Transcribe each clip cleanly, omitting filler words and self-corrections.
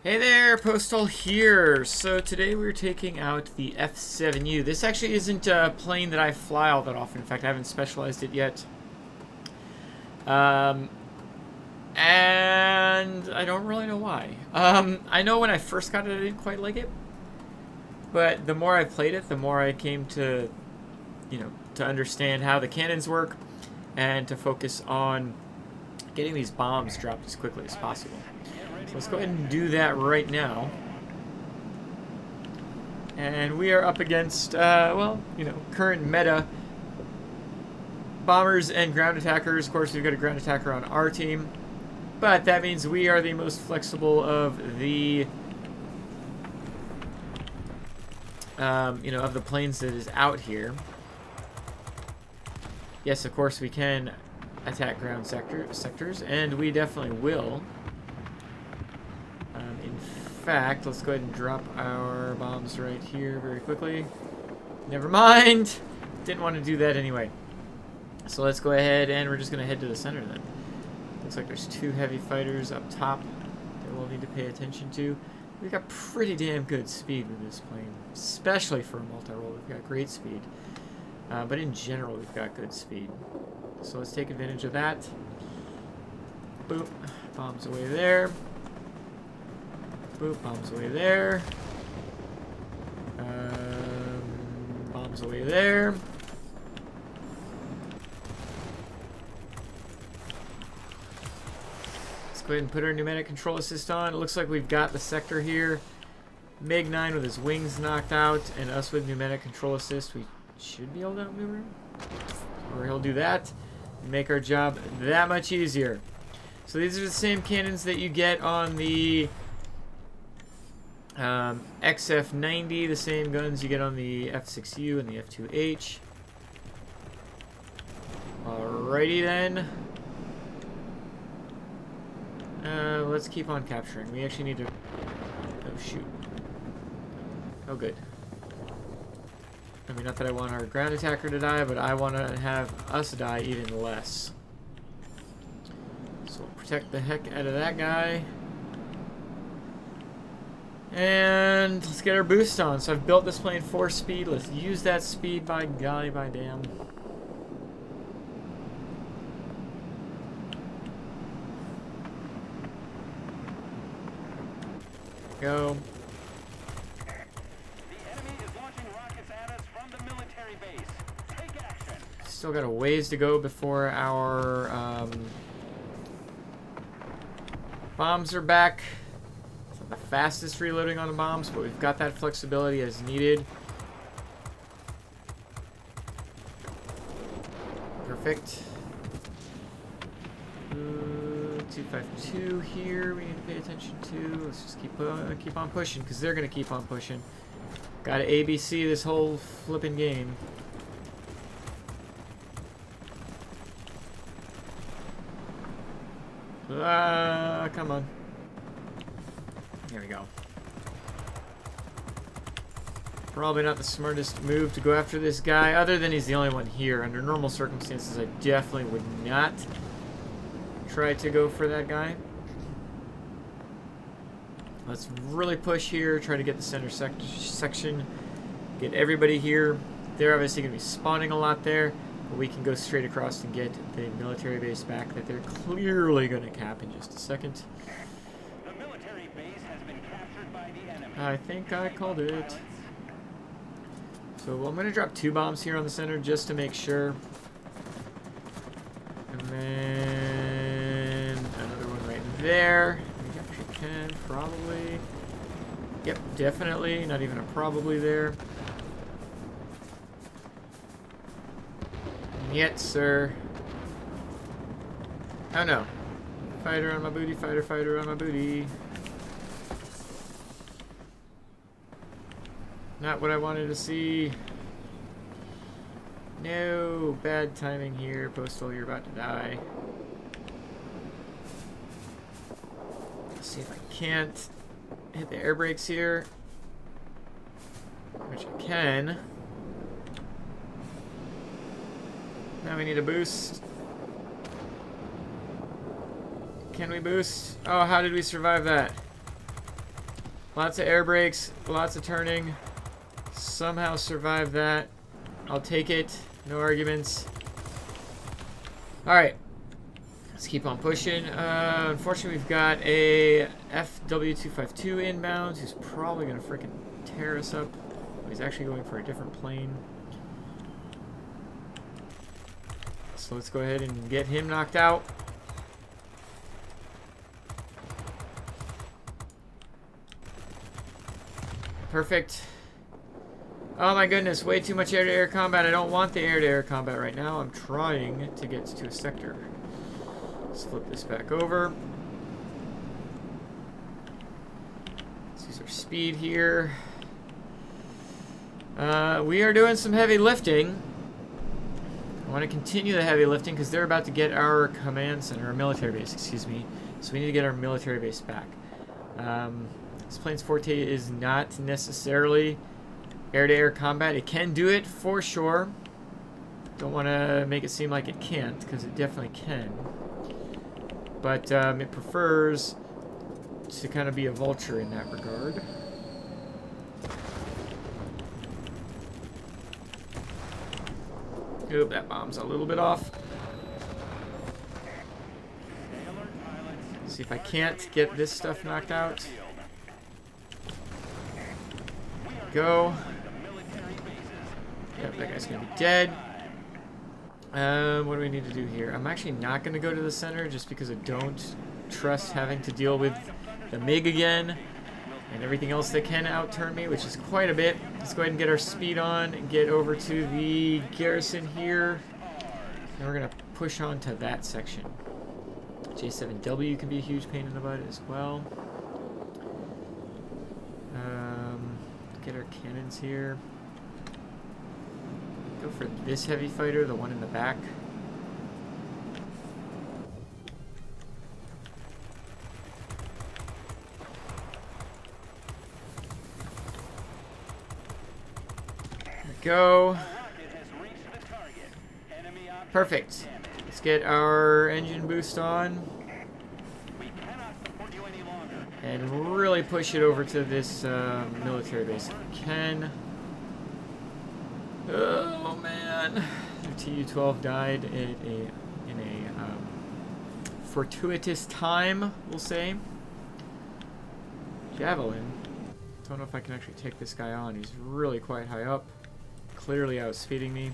Hey there, Postal here. So today we're taking out the F7U. This actually isn't a plane that I fly all that often. In fact, I haven't specialized it yet. And I don't really know why. I know when I first got it, I didn't quite like it. But the more I played it, the more I came to, to understand how the cannons work and to focus on getting these bombs dropped as quickly as possible. So let's go ahead and do that right now. And we are up against, current meta bombers and ground attackers. Of course, we've got a ground attacker on our team, but that means we are the most flexible of the, of the planes that is out here. Yes, of course, we can attack ground sectors, and we definitely will. In fact, let's go ahead and drop our bombs right here very quickly. Never mind! Didn't want to do that anyway. So let's go ahead and we're just going to head to the center then. Looks like there's two heavy fighters up top that we'll need to pay attention to. We've got pretty damn good speed with this plane, especially for a multi-role. We've got great speed. But in general, we've got good speed. So let's take advantage of that. Boop. Bombs away there. Boop. Bombs away there. Bombs away there. Let's go ahead and put our pneumatic control assist on. It looks like we've got the sector here. MiG-9 with his wings knocked out, and us with pneumatic control assist. We should be able to outmaneuver him. Or he'll do that and make our job that much easier. So these are the same cannons that you get on the XF90, the same guns you get on the F6U and the F2H. Alrighty then. Let's keep on capturing. We actually need to... Oh, shoot. Oh, good. I mean, not that I want our ground attacker to die, but I want to have us die even less. So we'll protect the heck out of that guy. And let's get our boost on. So I've built this plane for speed. Let's use that speed, by golly, by damn. Go. Still got a ways to go before our bombs are back. It's not the fastest reloading on the bombs, but we've got that flexibility as needed. Perfect. 252 here we need to pay attention to. Let's just keep on pushing, because they're going to keep on pushing. Got to ABC this whole flipping game. Come on. There we go. Probably not the smartest move to go after this guy, other than he's the only one here. Under normal circumstances, I definitely would not try to go for that guy. Let's really push here, try to get the center section, get everybody here. They're obviously going to be spawning a lot there. But we can go straight across and get the military base back that they're clearly going to cap in just a second. The military base has been captured by the enemy. I think I called it. So I'm going to drop two bombs here on the center just to make sure. And then another one right there. We actually can probably. Yep, definitely. Not even a probably there. Yet, sir. Oh no. Fighter on my booty, fighter on my booty. Not what I wanted to see. No, bad timing here. Postal, you're about to die. Let's see if I can't hit the air brakes here. Which I can. Now we need a boost. Can we boost? Oh, how did we survive that? Lots of air brakes, lots of turning. Somehow survive that. I'll take it. No arguments. Alright. Let's keep on pushing. Unfortunately, we've got a FW252 inbound who's probably going to freaking tear us up. He's actually going for a different plane. So let's go ahead and get him knocked out. Perfect. Oh my goodness, way too much air-to-air combat. I don't want the air-to-air combat right now. I'm trying to get to a sector. Let's flip this back over. Let's use our speed here. We are doing some heavy lifting. I want to continue the heavy lifting because they're about to get our command center, our military base, excuse me. So we need to get our military base back. This plane's forte is not necessarily air-to-air combat. It can do it for sure. Don't want to make it seem like it can't, because it definitely can. But it prefers to kind of be a vulture in that regard. Oop, that bomb's a little bit off. See if I can't get this stuff knocked out. Go. Yep, that guy's gonna be dead. What do we need to do here? I'm actually not gonna go to the center just because I don't trust having to deal with the MiG again and everything else that can outturn me, which is quite a bit. Let's go ahead and get our speed on and get over to the garrison here. And we're gonna push on to that section. J7W can be a huge pain in the butt as well. Get our cannons here. Go for this heavy fighter, the one in the back. There we go. Perfect. Let's get our engine boost on. And really push it over to this military base if we can. Oh man, the Tu-12 died in a fortuitous time, we'll say. Javelin. Don't know if I can actually take this guy on. He's really quite high up. Clearly outspeeding me.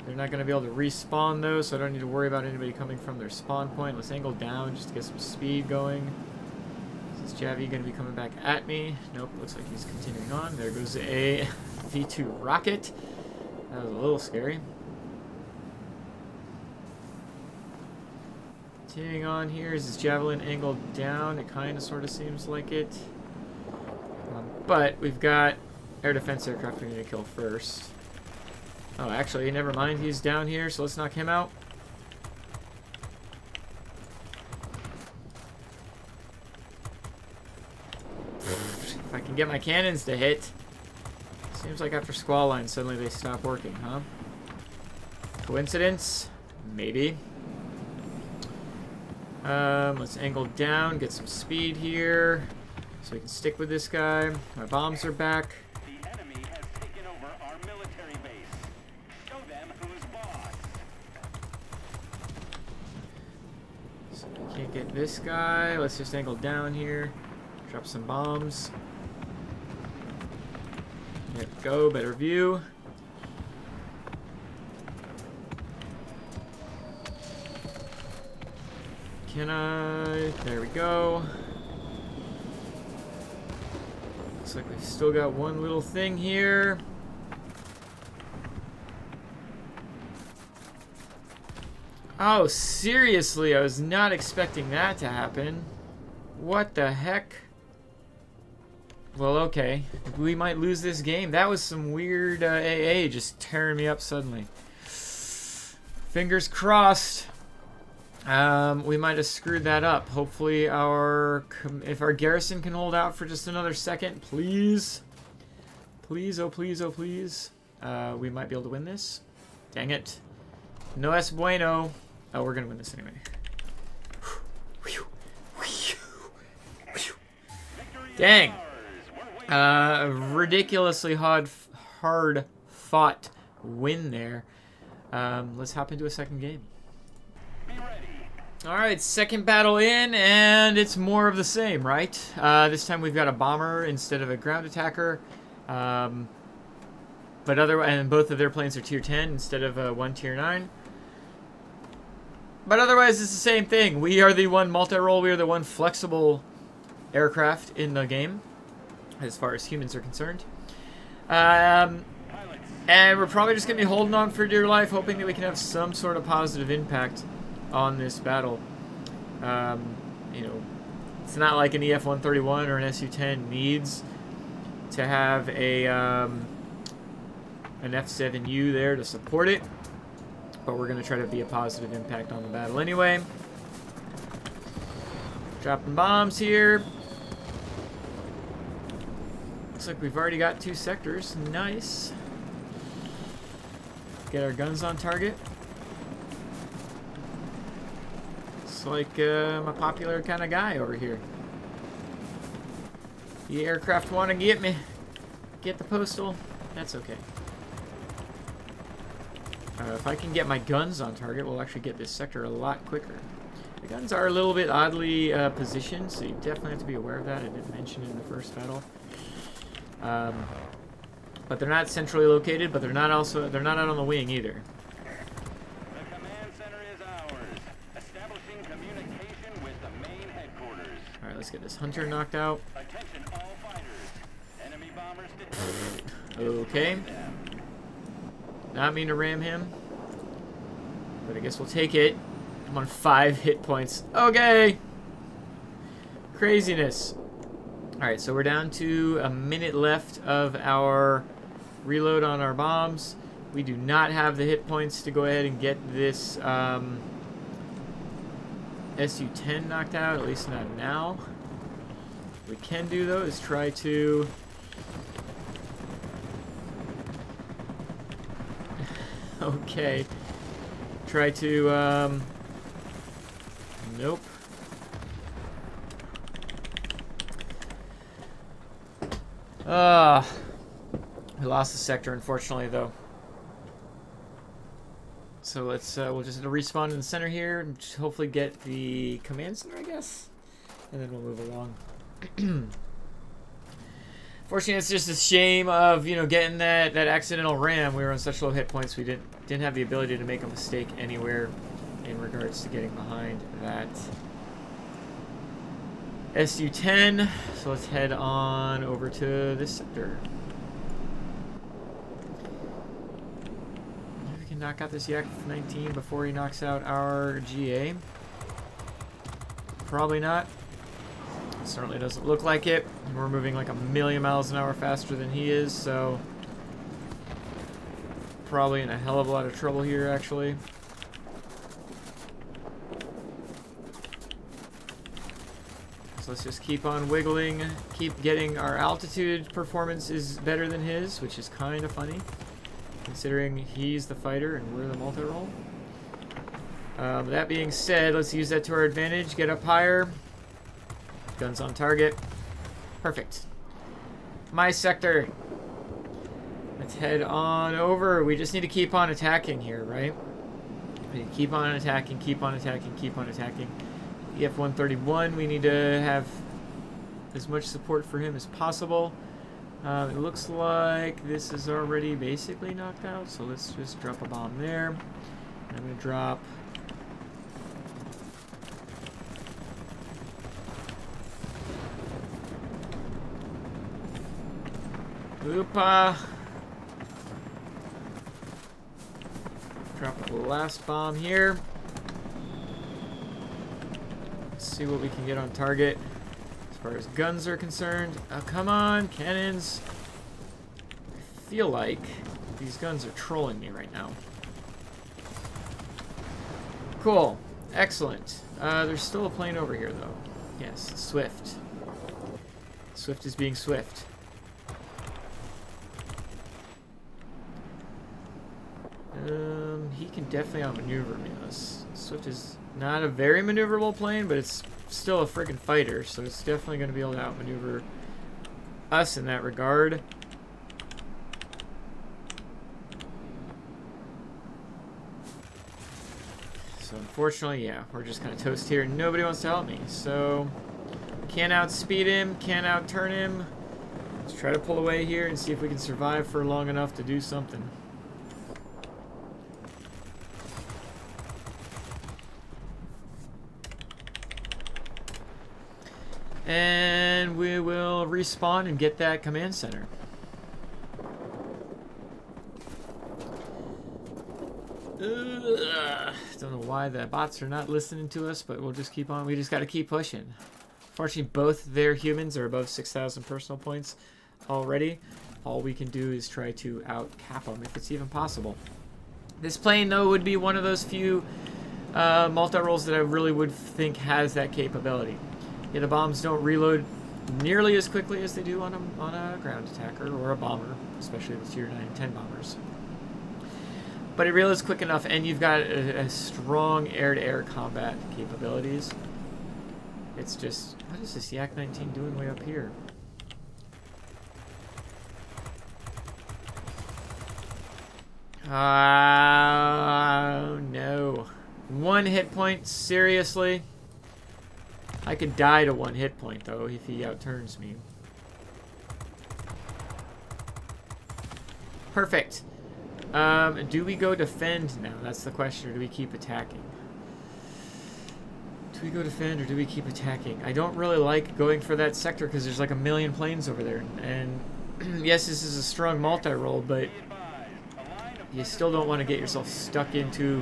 They're not going to be able to respawn though, so I don't need to worry about anybody coming from their spawn point. Let's angle down just to get some speed going. Is this Javi going to be coming back at me? Nope, looks like he's continuing on. There goes a V2 rocket. That was a little scary. Continuing on here, is this Javelin angled down? It kind of sort of seems like it. But we've got air defense aircraft we need to kill first. Oh, actually, never mind. He's down here, so let's knock him out. If I can get my cannons to hit. Seems like after Squall Line, suddenly they stop working, huh? Coincidence? Maybe. Let's angle down, get some speed here, so we can stick with this guy. My bombs are back. The enemy has taken over our military base. Show them who's boss. So we can't get this guy. Let's just angle down here, drop some bombs. There we go, better view. Can I? There we go. Looks like we've still got one little thing here. Oh, seriously, I was not expecting that to happen. What the heck? Well, okay. We might lose this game. That was some weird AA just tearing me up suddenly. Fingers crossed. We might have screwed that up. Hopefully if our garrison can hold out for just another second, please. Please, oh please, oh please. We might be able to win this. Dang it. No es bueno. Oh, we're gonna win this anyway. Dang. Ridiculously hard fought win there. Let's hop into a second game. Alright, second battle in, and it's more of the same, right? This time we've got a bomber instead of a ground attacker. And both of their planes are tier 10 instead of one tier 9. But otherwise, it's the same thing. We are the one multi-role, we are the one flexible aircraft in the game, as far as humans are concerned. And we're probably just going to be holding on for dear life, hoping that we can have some sort of positive impact on this battle. You know, it's not like an EF-131 or an SU-10 needs to have a an F7U there to support it, but we're going to try to be a positive impact on the battle anyway. Dropping bombs here. Looks like we've already got 2 sectors. Nice. Get our guns on target. Looks like I'm a popular kind of guy over here. The aircraft want to get me. Get the postal. That's okay. If I can get my guns on target, we'll actually get this sector a lot quicker. The guns are a little bit oddly positioned, so you definitely have to be aware of that. I didn't mention in the first battle. But they're not centrally located, but they're not out on the wing either. The command center is ours. Establishing communication with the main headquarters. All right, let's get this hunter knocked out. Attention all fighters. Enemy bombers detected. Okay. Not mean to ram him, but I guess we'll take it. I'm on 5 hit points. Okay. Craziness. All right, so we're down to a minute left of our reload on our bombs. We do not have the hit points to go ahead and get this SU-10 knocked out, at least not now. What we can do, though, is try to... Okay. Try to, Nope. We lost the sector, unfortunately, though. So let's, we'll just respawn in the center here and just hopefully get the command center, I guess. And then we'll move along. Fortunately, it's just a shame of, you know, getting that accidental ram. We were on such low hit points, we didn't have the ability to make a mistake anywhere in regards to getting behind that SU-10. So let's head on over to this sector. Maybe we can knock out this Yak-19 before he knocks out our GA. Probably not. Certainly doesn't look like it. We're moving like 1,000,000 miles an hour faster than he is, so probably in a hell of a lot of trouble here, actually. So let's just keep on wiggling, keep getting our altitude performance is better than his, which is kind of funny, considering he's the fighter and we're the multi-role. That being said, let's use that to our advantage, get up higher. Guns on target. Perfect. My sector. Let's head on over. We just need to keep on attacking here, right? We keep on attacking, keep on attacking, keep on attacking. EF-131, we need to have as much support for him as possible. It looks like this is already basically knocked out, so let's just drop a bomb there. I'm going to drop... Oopa! Drop the last bomb here. Let's see what we can get on target as far as guns are concerned. Oh, come on, cannons. I feel like these guns are trolling me right now. Cool. Excellent. There's still a plane over here, though. Yes, Swift. Swift is being Swift. He can definitely outmaneuver me. Swift is not a very maneuverable plane, but it's still a freaking fighter, so it's definitely going to be able to outmaneuver us in that regard. So unfortunately, yeah, we're just kind of toast here. Nobody wants to help me. So can't outspeed him, can't outturn him. Let's try to pull away here and see if we can survive for long enough to do something. And we will respawn and get that command center. Don't know why the bots are not listening to us, but we'll just keep on. We just got to keep pushing. Fortunately, both their humans are above 6,000 personal points already. All we can do is try to out-cap them, if it's even possible. This plane, though, would be one of those few multi-rolls that I really would think has that capability. Yeah, the bombs don't reload nearly as quickly as they do on a ground attacker or a bomber, especially the tier 9 and 10 bombers. But it reloads quick enough, and you've got a strong air-to-air combat capabilities. It's just, what is this Yak 19 doing way up here? No. 1 hit point, seriously? I could die to 1 hit point, though, if he outturns me. Perfect. Do we go defend now? That's the question, or do we keep attacking? Do we go defend, or do we keep attacking? I don't really like going for that sector, because there's like a million planes over there. And yes, this is a strong multi-roll, but you still don't want to get yourself stuck into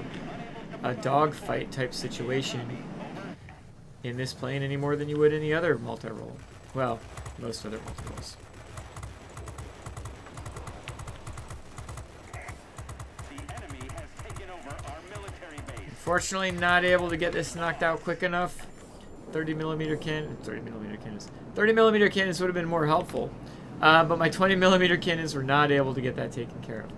a dogfight type situation in this plane any more than you would any other multi-roll. Well, most other multi-rolls. Unfortunately, not able to get this knocked out quick enough. 30mm cannons would have been more helpful. But my 20mm cannons were not able to get that taken care of.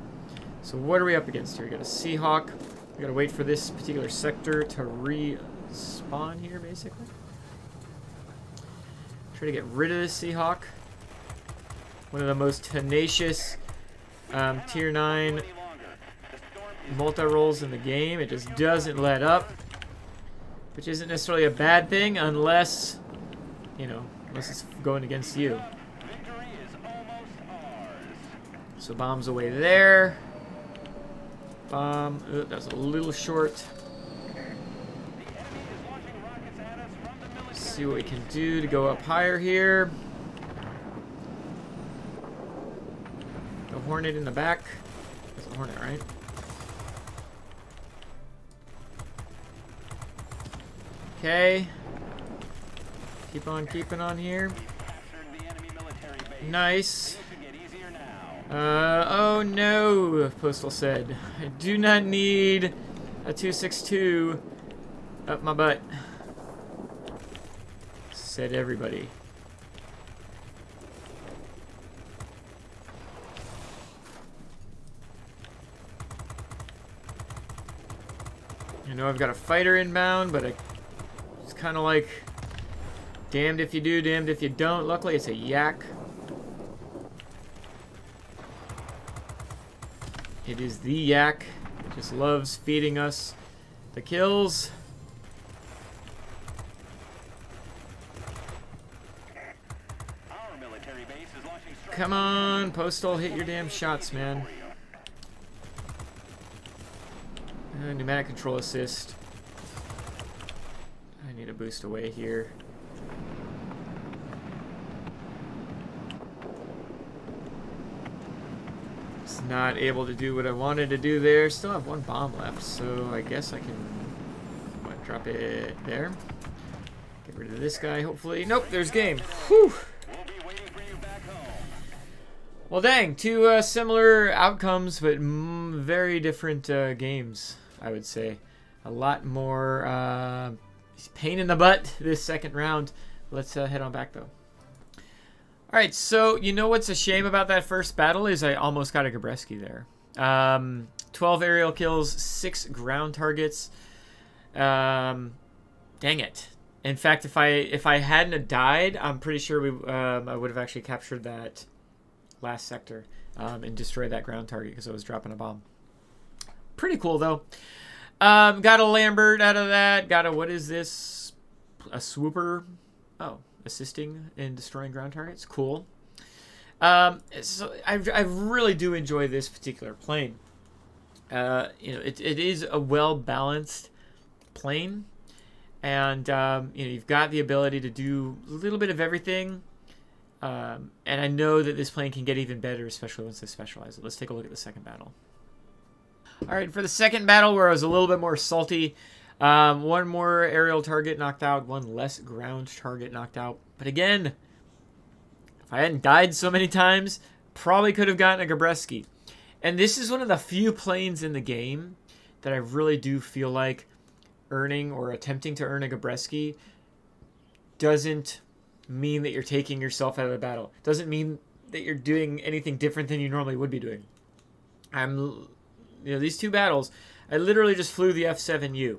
So what are we up against here? We got a Seahawk. We gotta wait for this particular sector to respawn here, basically. Try to get rid of this Seahawk. One of the most tenacious tier 9 multi-rolls in the game. It just doesn't let up, which isn't necessarily a bad thing unless, you know, unless it's going against you. So bombs away there. Bomb. Ooh, that's a little short. Let's see what we can do to go up higher here. The Hornet in the back. That's a Hornet, right? Okay. Keep on keeping on here. Nice. Oh no, Postal said. I do not need a 262 up my butt. Said everybody. I know I've got a fighter inbound, but it's kind of like damned if you do, damned if you don't. Luckily, it's a Yak. It is the Yak. It just loves feeding us the kills. Come on, Postal, hit your damn shots, man. Pneumatic control assist. I need a boost away here. Not able to do what I wanted to do there. Still have 1 bomb left, so I guess I can drop it there. Get rid of this guy, hopefully. Nope, there's game. Whew. Well, dang, 2 similar outcomes, but very different games, I would say. A lot more pain in the butt this second round. Let's head on back, though. Alright, so you know what's a shame about that first battle is I almost got a Gabreski there. 12 aerial kills, 6 ground targets. Dang it. In fact, if I hadn't have died, I'm pretty sure I would have actually captured that last sector and destroyed that ground target because I was dropping a bomb. Pretty cool though. Got a Lambert out of that. Got a, what is this? A swooper. Oh, assisting in destroying ground targets. Cool. So I really do enjoy this particular plane. You know, it is a well-balanced plane. And, you know, you've got the ability to do a little bit of everything. And I know that this plane can get even better, especially once they specialize it. Let's take a look at the second battle. All right, for the second battle, where I was a little bit more salty, one more aerial target knocked out, one less ground target knocked out. But again, if I hadn't died so many times, probably could have gotten a Gabreski. And this is one of the few planes in the game that I really do feel like earning or attempting to earn a Gabreski doesn't mean that you're taking yourself out of the battle. Doesn't mean that you're doing anything different than you normally would be doing. You know, these two battles, I literally just flew the F7U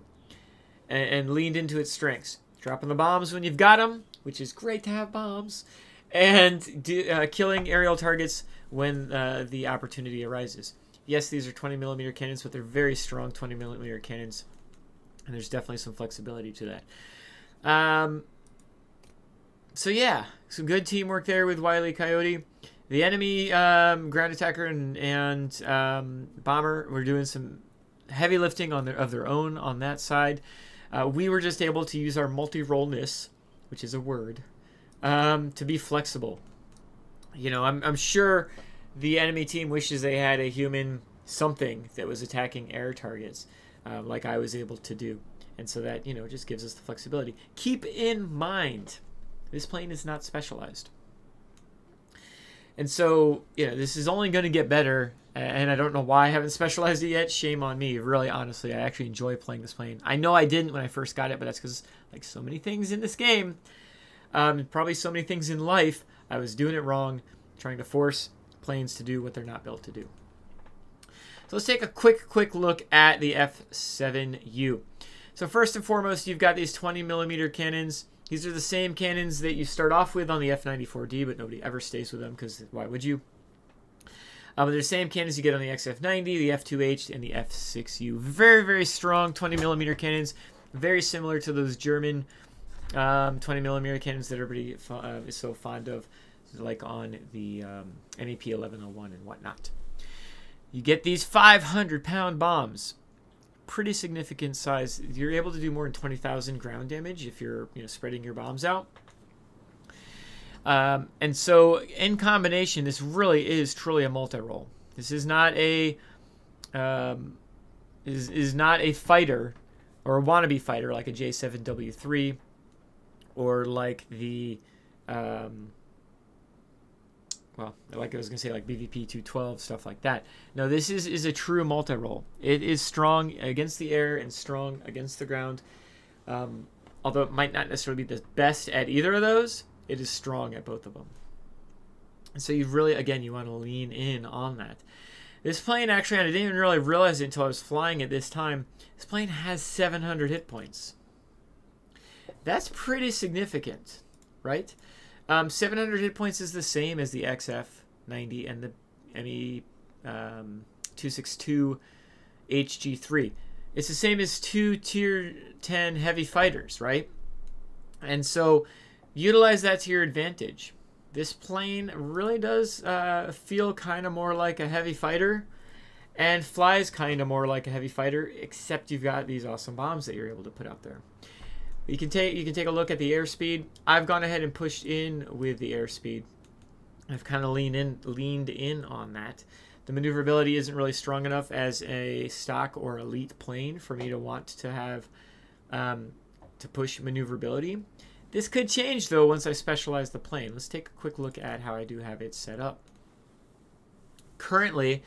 and leaned into its strengths. Dropping the bombs when you've got them, which is great to have bombs, and killing aerial targets when the opportunity arises. Yes, these are 20mm cannons, but they're very strong 20mm cannons. And there's definitely some flexibility to that. So yeah, some good teamwork there with Wile E. Coyote. The enemy ground attacker and bomber were doing some heavy lifting of their own on that side. We were just able to use our multi-rollness, which is a word, to be flexible. You know, I'm sure the enemy team wishes they had a human something that was attacking air targets. Like I was able to do. And so that, you know, just gives us the flexibility. Keep in mind, this plane is not specialized. And so, you know, this is only going to get better. And I don't know why I haven't specialized it yet. Shame on me. Really, honestly, I actually enjoy playing this plane. I know I didn't when I first got it, but that's because, like so many things in this game, probably so many things in life, I was doing it wrong, trying to force planes to do what they're not built to do. So let's take a quick look at the F7U. So first and foremost, you've got these 20mm cannons. These are the same cannons that you start off with on the F94D, but nobody ever stays with them because why would you? They're the same cannons you get on the XF90, the F2H, and the F6U. Very, very strong 20mm cannons. Very similar to those German 20mm cannons that everybody is so fond of, like on the MEP 1101 and whatnot. You get these 500-pound bombs. Pretty significant size. You're able to do more than 20,000 ground damage if you're, you know, spreading your bombs out. And so in combination, this really is truly a multi-role. This is not a is not a fighter or a wannabe fighter like a J7W3 or like the well, like I was going to say, like BVP 212, stuff like that. No, this is a true multi-role. It is strong against the air and strong against the ground. Although it might not necessarily be the best at either of those, it is strong at both of them. And so you really, again, you want to lean in on that. This plane, actually, I didn't even really realize it until I was flying it this time. This plane has 700 hit points. That's pretty significant, right? 700 hit points is the same as the XF90 and the ME 262 HG3. It's the same as two tier 10 heavy fighters, right? And so utilize that to your advantage. This plane really does feel kind of more like a heavy fighter and flies kind of more like a heavy fighter, except you've got these awesome bombs that you're able to put out there. You can take a look at the airspeed. I've gone ahead and pushed in with the airspeed. I've kind of leaned in on that. The maneuverability isn't really strong enough as a stock or elite plane for me to want to have to push maneuverability. This could change though once I specialize the plane. Let's take a quick look at how I do have it set up. Currently,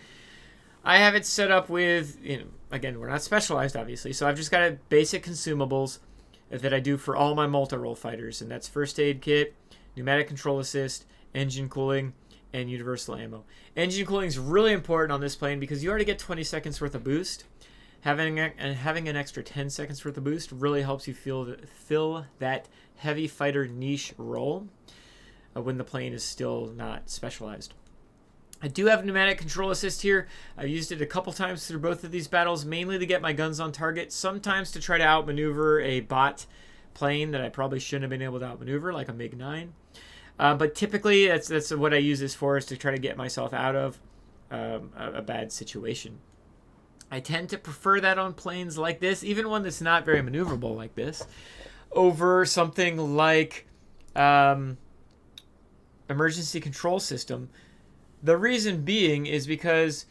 I have it set up with, you know, again, we're not specialized obviously, so I've just got a basic consumables that I do for all my multi-role fighters, and that's first aid kit, pneumatic control assist, engine cooling, and universal ammo. Engine cooling is really important on this plane because you already get 20 seconds worth of boost. Having an extra 10 seconds worth of boost really helps you fill that heavy fighter niche role when the plane is still not specialized. I do have pneumatic control assist here. I've used it a couple times through both of these battles, mainly to get my guns on target, sometimes to try to outmaneuver a bot plane that I probably shouldn't have been able to outmaneuver, like a MiG-9. But typically, that's what I use this for, is to try to get myself out of a bad situation. I tend to prefer that on planes like this, even one that's not very maneuverable like this, over something like emergency control system. The reason being is because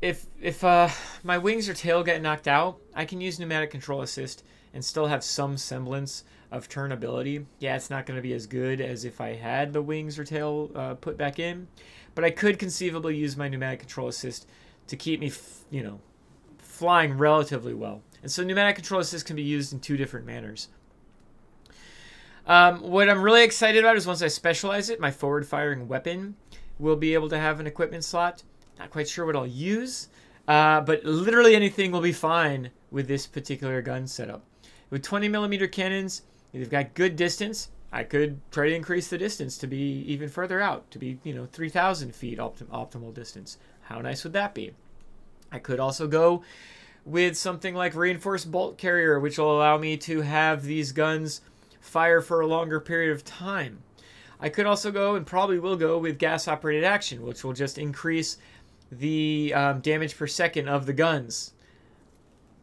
if my wings or tail get knocked out, I can use pneumatic control assist and still have some semblance of turnability. Yeah, it's not going to be as good as if I had the wings or tail put back in, but I could conceivably use my pneumatic control assist to keep me, flying relatively well. And so pneumatic control assist can be used in two different manners. What I'm really excited about is once I specialize it, my forward-firing weapon will be able to have an equipment slot. Not quite sure what I'll use, but literally anything will be fine with this particular gun setup. With 20mm cannons, they've got good distance. I could try to increase the distance to be even further out, to be 3,000 feet optimal distance. How nice would that be? I could also go with something like reinforced bolt carrier, which will allow me to have these guns fire for a longer period of time. I could also go, and probably will go, with gas operated action, which will just increase the damage per second of the guns.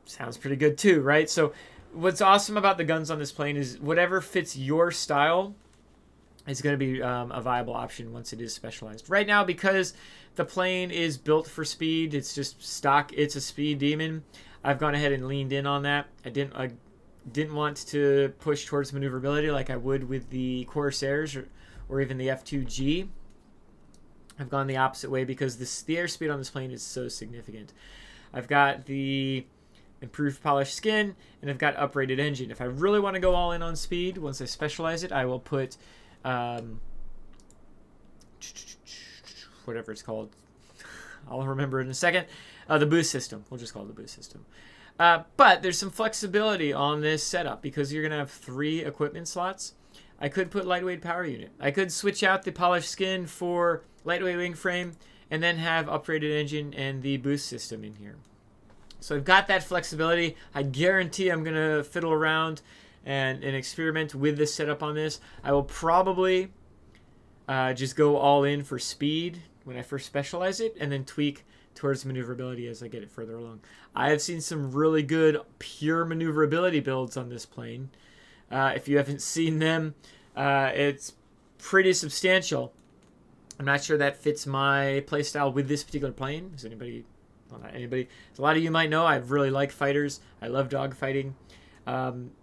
Sounds pretty good too, right? So what's awesome about the guns on this plane is whatever fits your style is going to be a viable option once it is specialized. Right now, because the plane is built for speed, it's just stock, it's a speed demon, I've gone ahead and leaned in on that. I didn't want to push towards maneuverability like I would with the Corsairs or even the F2G. I've gone the opposite way because the airspeed on this plane is so significant. I've got the improved polished skin, and I've got uprated engine. If I really want to go all in on speed, once I specialize it, I will put whatever it's called. I'll remember in a second. The boost system. We'll just call it the boost system. But there's some flexibility on this setup because you're going to have 3 equipment slots. I could put lightweight power unit. I could switch out the polished skin for lightweight wing frame and then have uprated engine and the boost system in here. So I've got that flexibility. I guarantee I'm going to fiddle around and experiment with this setup on this. I will probably just go all in for speed when I first specialize it and then tweak towards maneuverability as I get it further along. I have seen some really good pure maneuverability builds on this plane. If you haven't seen them, it's pretty substantial. I'm not sure that fits my playstyle with this particular plane. Is anybody? Well, not anybody. A lot of you might know I really like fighters. I love dogfighting.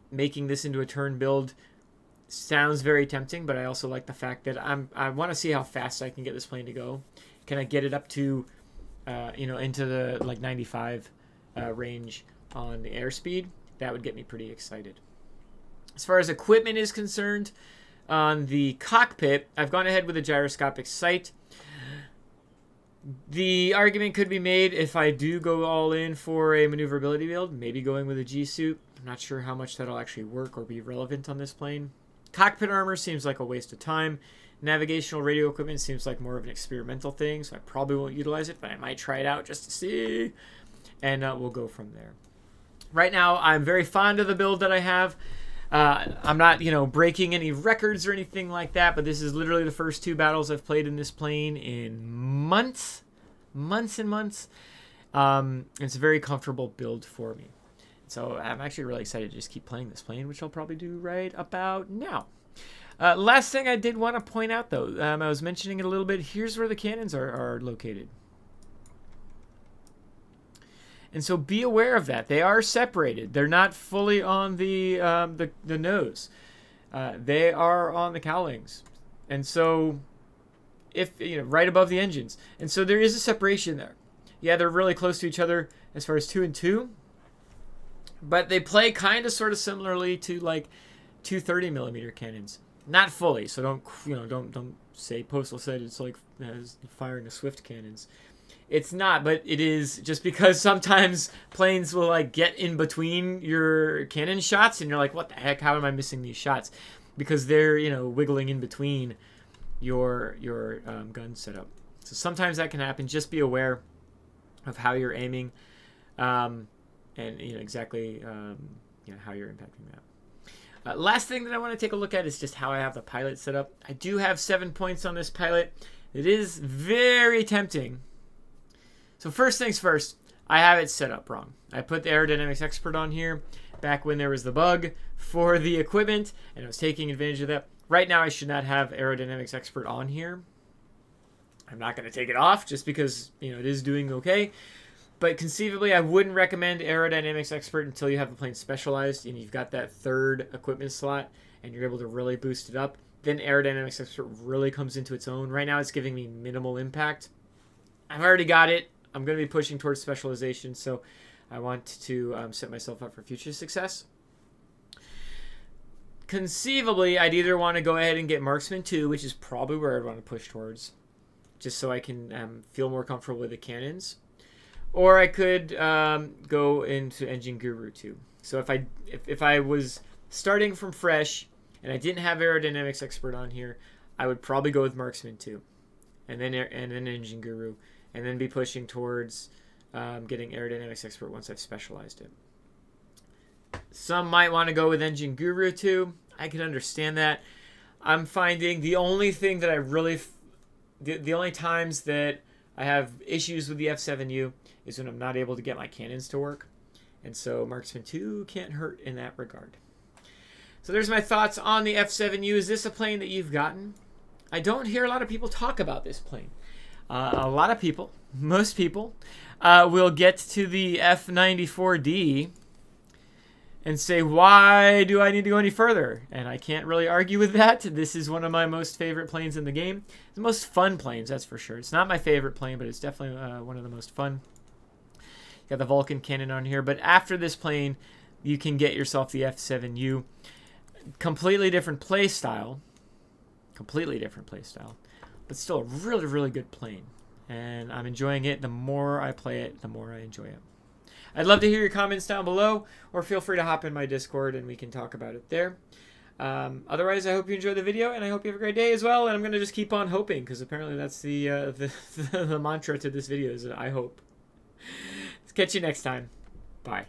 Making this into a turn build sounds very tempting, but I also like the fact that I want to see how fast I can get this plane to go. Can I get it up to into the 95 range on the airspeed? That would get me pretty excited. As far as equipment is concerned, on the cockpit, I've gone ahead with a gyroscopic sight. The argument could be made if I do go all in for a maneuverability build, maybe going with a G-suit. I'm not sure how much that'll actually work or be relevant on this plane. Cockpit armor seems like a waste of time. Navigational radio equipment seems like more of an experimental thing, so I probably won't utilize it, but I might try it out just to see. And we'll go from there. Right now, I'm very fond of the build that I have. I'm not, breaking any records or anything like that, but this is literally the first 2 battles I've played in this plane in months and months. It's a very comfortable build for me. So I'm actually really excited to just keep playing this plane, which I'll probably do right about now. Last thing I did want to point out, though, I was mentioning it a little bit. Here's where the cannons are located. And so be aware of that. They are separated. They're not fully on the nose. They are on the cowlings. And so, right above the engines. And so there is a separation there. Yeah, they're really close to each other as far as 2 and 2. But they play kind of sort of similarly to like 230mm cannons. Not fully, so don't say Postal said it's like firing a Swift cannons. It's not, but it is, just because sometimes planes will like get in between your cannon shots and you're like, what the heck, how am I missing these shots? Because they're, you know, wiggling in between your gun setup. So sometimes that can happen. Just be aware of how you're aiming, and you know exactly you know, how you're impacting that. Last thing that I want to take a look at is just how I have the pilot set up. I do have 7 points on this pilot. It is very tempting. So first things first, I have it set up wrong. I put the Aerodynamics Expert on here back when there was the bug for the equipment, and I was taking advantage of that. Right now, I should not have Aerodynamics Expert on here. I'm not going to take it off just because, you know, it is doing okay. But conceivably, I wouldn't recommend Aerodynamics Expert until you have the plane specialized and you've got that third equipment slot and you're able to really boost it up. Then Aerodynamics Expert really comes into its own. Right now, it's giving me minimal impact. I've already got it. I'm going to be pushing towards specialization, so I want to set myself up for future success. Conceivably, I'd either want to go ahead and get Marksman 2, which is probably where I'd want to push towards, just so I can feel more comfortable with the cannons. Or I could go into Engine Guru 2. So if I was starting from fresh and I didn't have Aerodynamics Expert on here, I would probably go with Marksman 2, and then Engine Guru, and then be pushing towards getting Aerodynamics Expert once I've specialized it. Some might want to go with Engine Guru 2. I can understand that. I'm finding the only thing that I really... The only times that I have issues with the F7U is when I'm not able to get my cannons to work. And so Marksman 2 can't hurt in that regard. So there's my thoughts on the F7U. Is this a plane that you've gotten? I don't hear a lot of people talk about this plane. A lot of people, most people, will get to the F94D and say, why do I need to go any further? And I can't really argue with that. This is one of my most favorite planes in the game. The most fun planes, that's for sure. It's not my favorite plane, but it's definitely one of the most fun. Got the Vulcan cannon on here. But after this plane, you can get yourself the F7U. Completely different play style. Completely different play style. But still a really, really good plane. And I'm enjoying it. The more I play it, the more I enjoy it. I'd love to hear your comments down below, or feel free to hop in my Discord and we can talk about it there. Otherwise, I hope you enjoyed the video, and I hope you have a great day as well. And I'm going to just keep on hoping, because apparently that's the mantra to this video, is that I hope. Let's catch you next time. Bye.